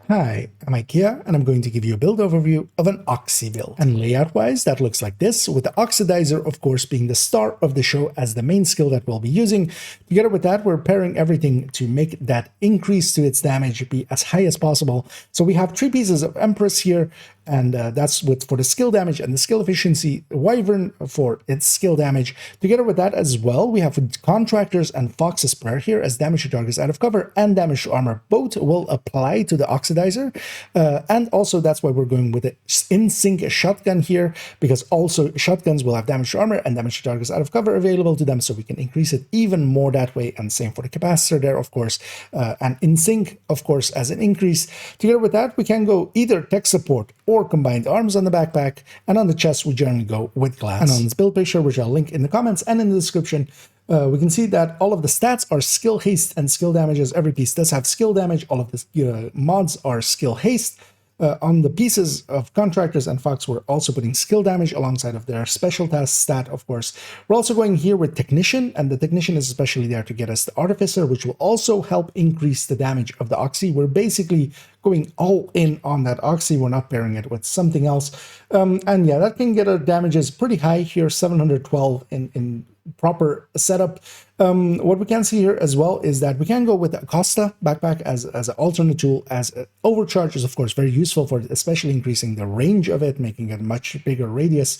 Hi, I'm IKEA and I'm going to give you a build overview of an Oxy build. And layout-wise, that looks like this, with the Oxidizer, of course, being the star of the show as the main skill that we'll be using. Together with that, we're pairing everything to make that increase to its damage be as high as possible. So we have 3 pieces of Empress here, and that's for the skill damage and the skill efficiency, Wyvern for its skill damage. Together with that as well, we have Contractors and Fox's Prayer here as damage to targets out of cover and damage to armor. Both will apply to the Oxidizer, and also that's why we're going with an in-sync shotgun here, because also shotguns will have damage to armor and damage to targets out of cover available to them, so we can increase it even more that way. And same for the capacitor there, of course, and in sync, of course, as an increase. Together with that, we can go either tech support or combined arms on the backpack, and on the chest we generally go with glass. And on this build picture, which I'll link in the comments and in the description, we can see that all of the stats are skill haste and skill damages. Every piece does have skill damage. All of the mods are skill haste. On the pieces of Contractors and Fox, we're also putting skill damage alongside of their special task stat, of course. We're also going here with Technician, and the Technician is especially there to get us the Artificer, which will also help increase the damage of the Oxy. We're basically going all in on that Oxy. We're not pairing it with something else. And yeah, that can get our damages pretty high here, 712 in proper setup. What we can see here as well is that we can go with the Acosta backpack as an alternate tool, as overcharge is of course very useful for especially increasing the range of it, making it a much bigger radius.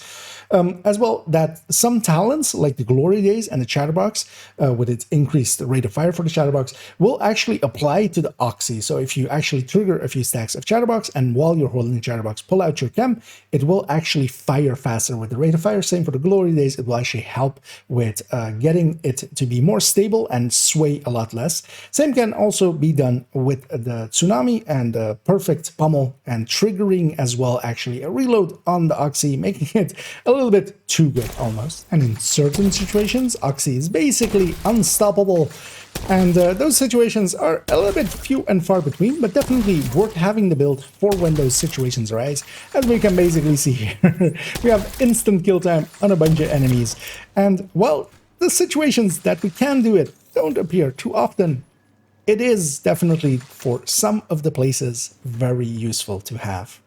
As well, that some talents like the Glory Days and the Chatterbox, with its increased rate of fire for the Chatterbox, will actually apply to the Oxy. So if you actually trigger a few stacks of Chatterbox and while you're holding the Chatterbox pull out your chem, it will actually fire faster with the rate of fire. Same for the Glory Days, it will actually help with getting it to be more stable and sway a lot less. Same can also be done with the Tsunami and the Perfect Pummel, and triggering as well actually a reload on the Oxy, making it a little bit too good almost. And in certain situations, Oxy is basically unstoppable. And those situations are a little bit few and far between, but definitely worth having the build for when those situations arise. As we can basically see here, we have instant kill time on a bunch of enemies. And well, the situations that we can do it don't appear too often. It is definitely, for some of the places, very useful to have.